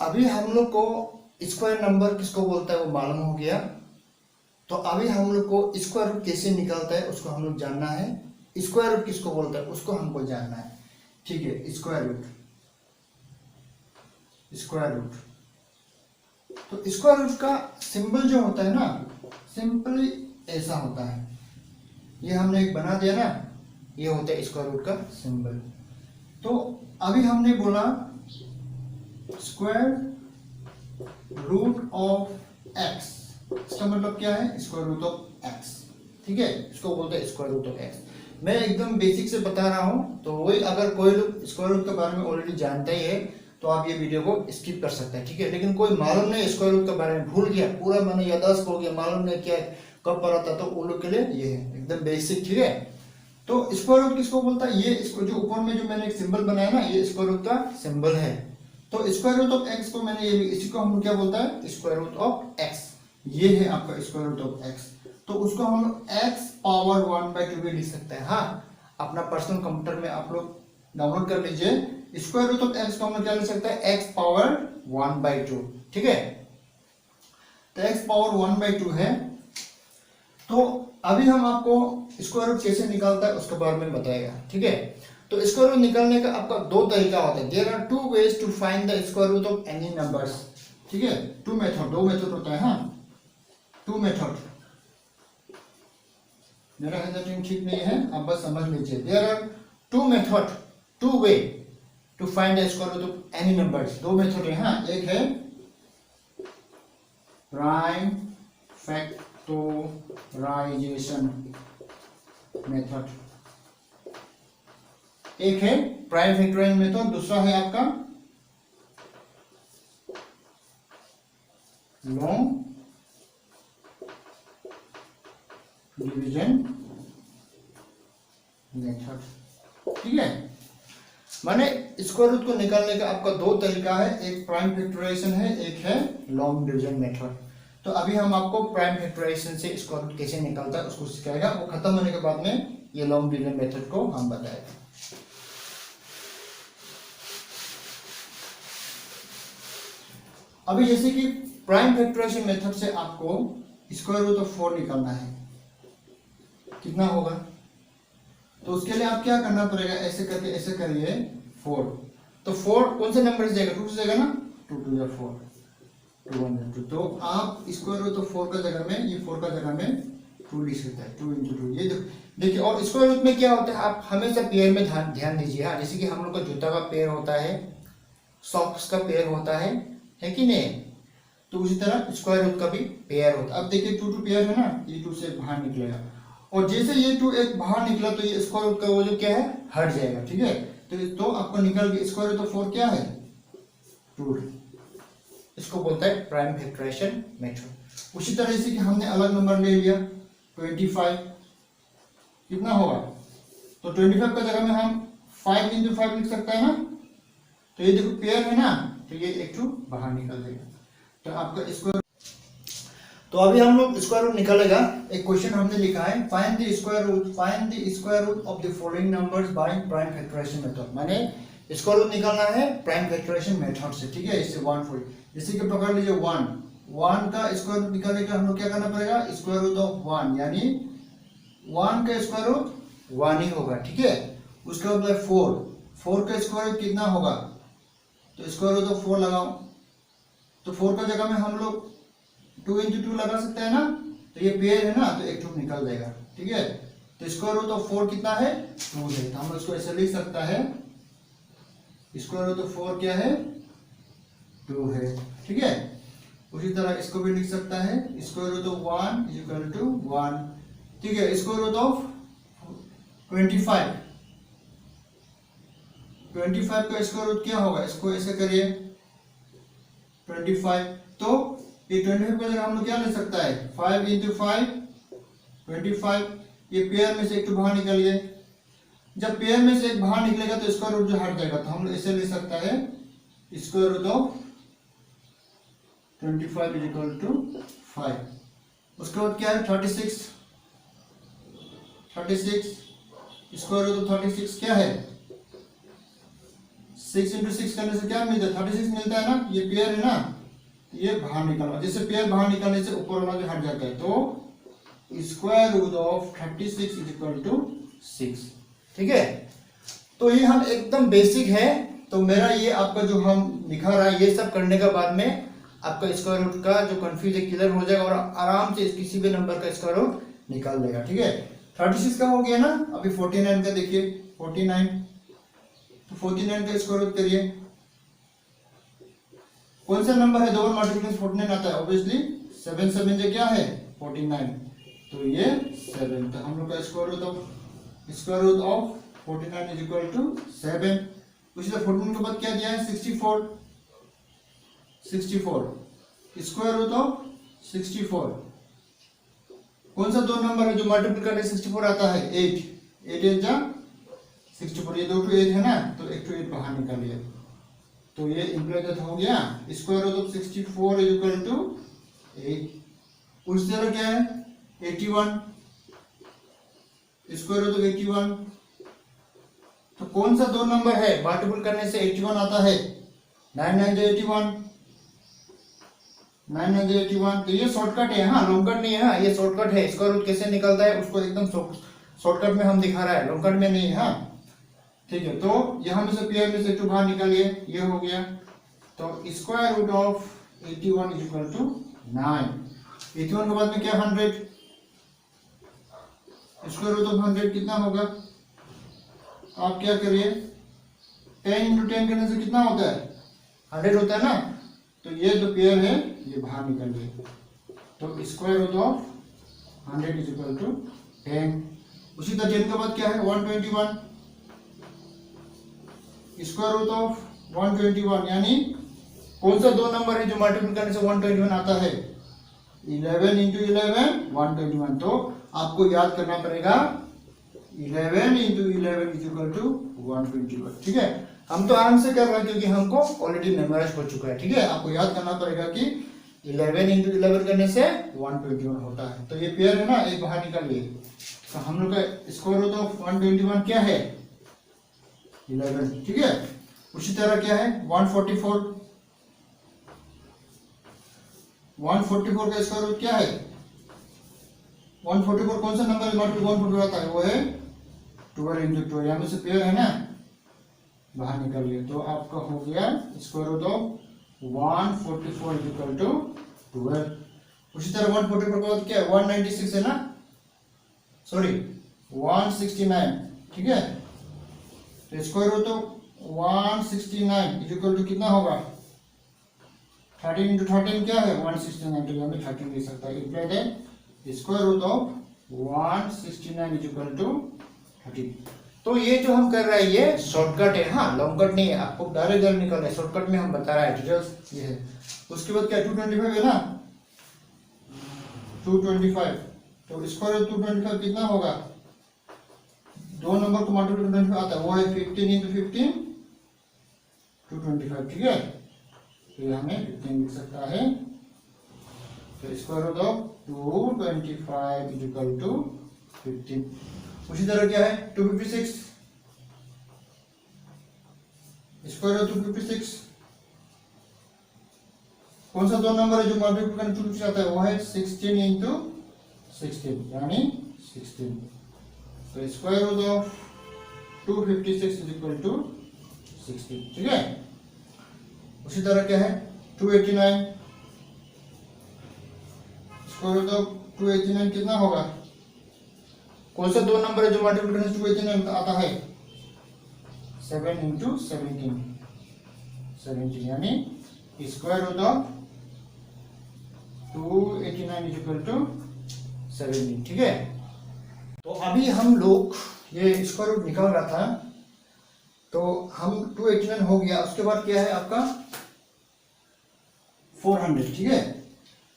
अभी हम लोग को स्क्वायर नंबर किसको बोलता है वो मालूम हो गया। तो अभी हम लोग को स्क्वायर रूट कैसे निकलता है उसको हम लोग जानना है। स्क्वायर रूट किसको बोलता है उसको हमको जानना है। ठीक है, स्क्वायर रूट। स्क्वायर रूट तो स्क्वायर रूट का सिंबल जो होता है ना, सिंपली ऐसा होता है। ये हमने एक बना दिया ना, ये होता है स्क्वायर रूट का सिंबल। तो अभी हमने बोला स्क्वायर रूट ऑफ एक्स, इसका मतलब क्या है, स्क्वायर रूट ऑफ एक्स। ठीक है, इसको बोलते हैं स्क्वायर रूट ऑफ एक्स। मैं एकदम बेसिक से बता रहा हूं, तो वही अगर कोई लोग स्क्वायर रूट के बारे में ऑलरेडी जानता ही है तो आप ये वीडियो को स्किप कर सकते हैं। ठीक है, लेकिन कोई मालूम नहीं स्क्वायर रूट के बारे में, भूल गया, पूरा मैंने याददाश्त हो गया, मालूम नहीं क्या कब पढ़ा था, तो उन लोग के लिए ये है एकदम बेसिक। ठीक है, तो स्क्वायर रूट किसको बोलता है, ये इसको जो ऊपर में जो मैंने एक सिंबल बनाया ना, ये स्क्वायर रूट का सिंबल है। तो स्क्वायर रूट ऑफ एक्स को मैंने ये, इसी को हम क्या बोलता है, स्क्वायर रूट ऑफ एक्स। ये है आपका स्क्वायर रूट ऑफ एक्स। तो उसको हम एक्स पावर 1/2 भी लिख सकते हैं। हाँ, अपना पर्सनल कंप्यूटर में आप लोग डाउनलोड कर लीजिए। स्क्वायर रूट ऑफ एक्स को हम क्या लिख सकते हैं, एक्स पावर 1/2। ठीक है, तो एक्स पावर 1/2 है। तो अभी हम आपको स्क्वायर रूट कैसे निकालता है उसके बारे में बताएगा। ठीक है, तो स्क्वायर रूट निकालने का आपका दो तरीका होता है। There are 2 ways to find the square root of any numbers. ठीक है, 2 मेथड, 2 मेथड होता है। हाँ, 2 मेथड। मेरा हैंडराइटिंग ठीक नहीं है, आप बस समझ लीजिए। There are 2 method, 2 way to find the square root of any numbers. 2 method है। हाँ, एक है प्राइम फैक्टराइजेशन मेथड, एक है प्राइम फैक्टराइजेशन मेथड, दूसरा है आपका लॉन्ग डिवीजन मेथड। ठीक है, माने स्क्वायर रूट को निकालने का आपका दो तरीका है, एक प्राइम फैक्टराइजेशन है, एक है लॉन्ग डिवीजन मेथड। तो अभी हम आपको प्राइम फैक्टराइजेशन से स्क्वायर रूट कैसे निकलता है उसको सिखाएगा। वो खत्म होने के बाद में ये लॉन्ग डिवीजन मेथड को हम बताएगा। अभी जैसे कि प्राइम फैक्टराइजेशन मेथड से आपको स्क्वायर रूट ऑफ 4 निकालना है, कितना होगा, तो उसके लिए आप क्या करना पड़ेगा, ऐसे करके ऐसे करिए 4। तो 4 कौन से नंबर से जाएगा, 2 से जाएगा ना, 2 2 या 4, 2 1 2। तो आप स्क्वायर रूट ऑफ 4 का जगह में, ये 4 का जगह में 2 लिख सकते हैं, 2 × 2। ये देखिए, और स्क्वायर रूट में क्या होता है, आप हमेशा पेयर में ध्यान दीजिए। हाँ, जैसे कि हम लोग का जूता का पेयर होता है, सॉक्स का पेयर होता है कि नहीं, तो उसी तरह स्क्वायर रूट का भी पेयर होता है। अब देखिए 2 2 पेयर है ना, ये 2 से बाहर निकलेगा, और जैसे ये 2 एक बाहर निकला तो ये स्क्वायर रूट का वो जो क्या है, हट जाएगा। ठीक है, तो आपको निकल गया स्क्वायर रूट ऑफ 4 क्या है, 2। इसको बोलता है प्राइम फैक्टराइजेशन मेथड। उसी तरह से कि हमने अलग नंबर ले लिया 25, कितना होगा, तो 25 का जगह में हम 5 × 5 लिख सकते हैं ना। तो ये देखो पेयर है ना, तो ये एक 2 बाहर निकल जाएगा। तो आपका स्क्वायर, तो अभी हम लोग स्क्वायर रूट निकालेगा। एक क्वेश्चन हमने लिखा है, find the square root of the following numbers by prime factorisation method. माने स्क्वायर रूट निकालना है प्राइम फैक्टराइजेशन मेथड से। ठीक है, इससे 1 4, जैसे कि पकड़ लीजिए 1 का स्क्वायर रूट निकालने का हम लोग क्या करना पड़ेगा, स्क्वायर रूट ऑफ 1, यानी 1 का स्क्वायर रूट 1 ही होगा। ठीक है, उसके बाद 4 का स्क्वायर रूट कितना होगा, तो स्क्वायर रूट ऑफ 4 लगाओ, तो 4 का जगह में हम लोग 2 × 2 लगा सकते हैं ना, तो ये पेयर है ना, तो एक 2 निकल जाएगा। ठीक है, तो स्क्वायर रूट ऑफ 4 कितना है, 2 है, तो हम इसको ऐसे लिख सकता है, स्क्वायर रूट ऑफ 4 क्या है, 2 है। ठीक है, उसी तरह इसको भी लिख सकता है, स्क्वायर रूट ऑफ 1 = 1। ठीक है, स्क्वायर रूट ऑफ 25 का स्क्वायर रूट क्या होगा, इसको ऐसे करिए 25, तो ये 25 का जगह हम लोग क्या ले सकता है, 5 × 5 25। ये पेयर में से एक तो बाहर निकल गए, जब पेयर में से एक बाहर निकलेगा तो स्क्वायर रूट जो हट जाएगा, तो हम लोग ऐसे ले सकता है, स्क्वायर रूट ऑफ 25 = 5। उसके बाद क्या है, 36 स्क्वायर रूट ऑफ 36 क्या है, 6 इंटू 6 करने से क्या मिलता है? 36 मिलता है ना, ये पेयर है ना, तो ये बाहर निकलना, जैसे पेयर बाहर निकलने से ऊपर वाला भी हट जाता है, तो square root of 36 is equal to 6। ठीक है, तो ये हम एकदम बेसिक है। तो मेरा ये आपका जो हम लिखा रहा है, ये सब करने के बाद में आपका स्क्वायर रूट का जो कंफ्यूज है क्लियर हो जाएगा और आराम से किसी भी नंबर का स्क्वायर रूट निकाल देगा। ठीक है, 36 का हो गया ना, अभी 49 का देखिए, 49, तो 49 का स्क्वायर रूट करिए। कौन सा नंबर है, दो बार मल्टीप्लिकेशन 49 आता है, ऑब्वियसली 7 7 जो क्या है 49, तो ये 7, तो हम लोग का square root of 49 is equal to 7। उसी तरह 14 के बाद क्या दिया है, 64 स्क्वायर रूट ऑफ 64। कौन सा दो नंबर है जो मल्टीप्लाई करने 64 आता है, 8 8 जा 64, ये 2 to 8 है ना, तो 1 to 8 बाहर निकालिए, तो ये इंप्लाई हो गया square root of 64 is equal to 8। उस तरह क्या है 81 स्क्वायर रूट ऑफ 81, तो कौन सा दो नंबर है मल्टीपल करने से 81 आता है, 9 9 जो 81, 9 9 जो 81, तो ये शॉर्टकट है, हाँ लॉन्ग कट नहीं है, हाँ ये शॉर्टकट है। स्क्वायर रूट कैसे निकलता है उसको एकदम शॉर्टकट में हम दिखा रहा है, लॉन्ग कट में नहीं है। हाँ ठीक है, तो यहाँ में से पेयर में से 2 बाहर निकालिए, ये हो गया, तो square root of 81 is equal to 9। 81 के बाद में क्या 100, स्क्वायर रूट ऑफ 100 कितना होगा, आप क्या करिए 10 इंटू 10 करने से कितना होता है 100 होता है ना, तो ये जो पेयर है ये बाहर निकल गए, तो square root of 100 is equal to 10। उसी तरह 10 के बाद क्या है 121, स्क्वायर रूट ऑफ 121, यानी कौन सा दो नंबर है जो मल्टीप्लाई करने से 121 आता है, 11 इंटू 11 121, तो आपको याद करना पड़ेगा 11 इंटू 11 इज इक्वल टू 121। ठीक है, हम तो आराम से कर रहे हैं क्योंकि हमको ऑलरेडी मेमोराइज हो चुका है। ठीक है, आपको याद करना पड़ेगा कि 11 इंटू 11 करने से 121 होता है, तो ये पेयर है ना, एक बाहर निकालिए, तो हम लोग का स्क्वायर रूट ऑफ 121 क्या है 11। ठीक है, उसी तरह क्या है 144 का स्क्वायर रूट क्या है 144, कौन सा नंबर मल्टीपल 144 आता है, वो है 12 इंटू 12, यहाँ में से पेयर है ना, बाहर निकालिए, तो आपका हो गया square root of 144 is equal to 12। उसी तरह 144 के बाद क्या है 196 है ना, सॉरी 169। ठीक है, तो square root of 169 is equal to कितना होगा 13 इंटू 13 क्या है 169, तो यहाँ में 13 दे सकता है, इम्प्लाइड है square root of 169 is equal to 13। तो ये जो हम कर रहे हैं ये शॉर्टकट है, हाँ लॉन्ग कट नहीं है, आपको डायरेक्ट निकलना है, शॉर्टकट में हम बता रहे हैं डिटेल्स ये है। उसके बाद क्या 225 है ना, 225, तो स्क्वायर रूट 225 कितना होगा, दो नंबर को मल्टीप्लाई 225 आता है, वो है 15 इंटू 15 225। ठीक है, तो ये हमें 15 लिख सकता है, तो square root of 225 is equal to 15। उसी तरह क्या है 256, स्क्वायर रूट 256, कौन सा दो नंबर है जो मल्टीप्लाई करने 256 आता है, वो है 16 इंटू 16 यानी 16, तो square root of 256 is equal to 16। ठीक है, उसी तरह क्या है 289, स्क्वायर रूट ऑफ 289 कितना होगा, कौन सा दो नंबर है जो मल्टीप्लाई करने से 289 आता है 7 इंटू 17 यानी square root of 289 is equal to 17। ठीक है, तो अभी हम लोग ये स्क्वायर रूट निकाल रहा था, तो हम 289 हो गया, उसके बाद क्या है आपका 400। ठीक है,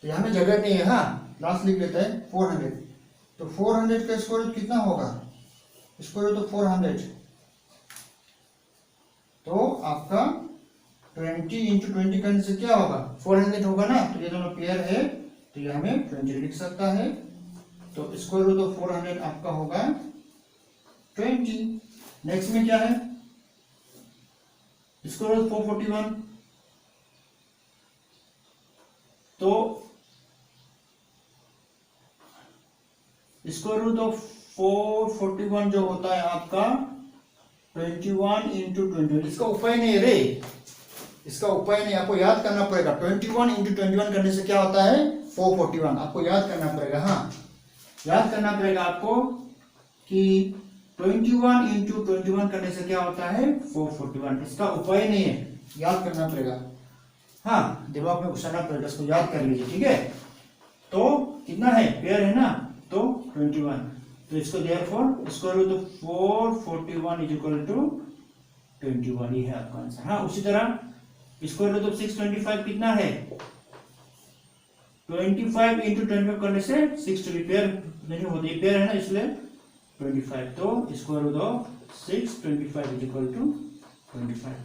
तो यहाँ में जगह नहीं है, हाँ लास्ट लिख लेते हैं 400, तो 400 का स्क्वायर रूट कितना होगा, स्क्वायर रूट ऑफ 400, तो आपका 20 इंटू 20 करने से क्या होगा 400 होगा ना, तो ये दोनों पेयर है, तो ये हमें 20 लिख सकता है, तो स्क्वायर रूट ऑफ 400 आपका होगा 20। नेक्स्ट में क्या है स्क्वायर रूट 441, तो स्क्वायर रूट ऑफ 441 जो होता है आपका 21 इंटू 21। इसका उपाय नहीं है रे, इसका उपाय नहीं, आपको याद करना पड़ेगा। 21 इंटू 21 करने से क्या होता है 441, आपको याद करना पड़ेगा। हाँ, याद करना पड़ेगा आपको कि 21 इंटू 21 करने से क्या होता है 441। इसका उपाय नहीं है, याद करना पड़ेगा। हाँ, दिमाग में घुसाना पड़ेगा, इसको याद कर लीजिए, ठीक है। तो कितना है, पेयर है ना, तो 21, तो इसको therefore square root of 441 is equal to 21, ये है आपका आंसर। हाँ, उसी तरह स्क्वायर रूट ऑफ 625 कितना है 25 इंटू 25 करने से 6 पेयर नहीं होती, पेयर है ना, इसलिए 25, तो square root of 625 is equal to 25।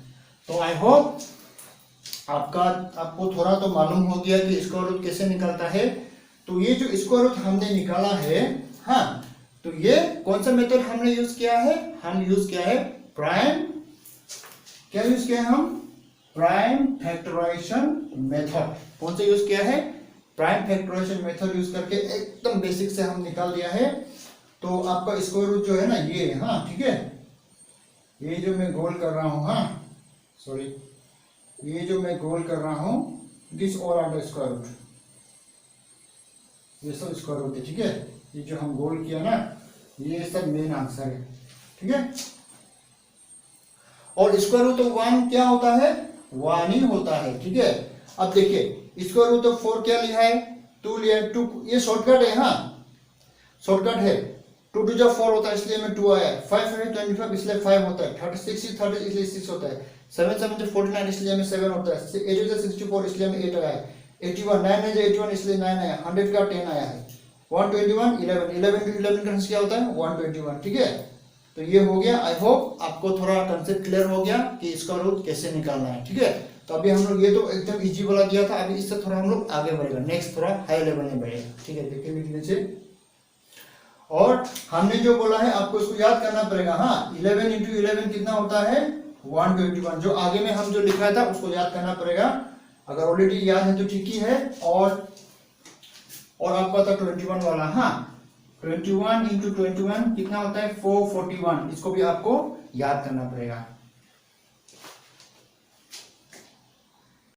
तो आई होप आपको थोड़ा तो मालूम हो गया कि स्क्वायर रूट कैसे निकलता है। तो ये जो स्क्वायर रूट हमने निकाला है, हाँ, तो ये कौन सा मेथड हमने यूज किया है, हम यूज किया है प्राइम, क्या यूज किया है हम, प्राइम फैक्टराइजेशन मेथड। कौन सा यूज किया है, प्राइम फैक्टराइजेशन मेथड यूज करके एकदम बेसिक से हम निकाल दिया है। तो आपका स्क्वायर रूट जो है ना ये, हाँ ठीक है, ये जो मैं गोल कर रहा हूँ, हाँ सॉरी, ये जो मैं गोल कर रहा हूँ, this all are the square root, ये सब स्क्वायर रूट है, ठीक है। ये जो हम गोल किया ना, ये सब मेन आंसर है, ठीक है। और स्क्वायर रूट ऑफ 1 क्या होता है, 1 ही होता है, ठीक है। अब देखिए स्क्वायर रूट ऑफ 4 क्या लिया है, 2 लिया है, 2 ये शॉर्टकट है, हाँ शॉर्टकट है। 2 2 जब 4 होता है इसलिए में 2 आया, 5 है 25 इसलिए 5 होता है, 36 is 30 इसलिए 6 होता है, 7 7 49 इसलिए में 7 होता है, 8 is 64 इसलिए में 8 आया है, 81 9 है 81 इसलिए 9 आया, 100 का 10 आया है, 121 11 11 टू 11 का क्या होता है 121, ठीक है। तो ये हो गया। आई होप आपको थोड़ा कंसेप्ट क्लियर हो गया कि इसका रूट कैसे निकालना है, ठीक है। तो अभी हम लोग ये तो एकदम इजी वाला दिया था, अभी इससे थोड़ा हम लोग आगे बढ़ेगा, नेक्स्ट थोड़ा हाई लेवल में बढ़ेगा, ठीक है। देखिए नीचे, और हमने जो बोला है आपको इसको याद करना पड़ेगा। हाँ, 11 इंटू 11 कितना होता है 121, जो आगे में हम जो लिखा था उसको याद करना पड़ेगा। अगर ऑलरेडी याद है तो ठीक ही है। और आपका था 21 वाला, हाँ 21 इंटू 21 कितना होता है 441, इसको भी आपको याद करना पड़ेगा।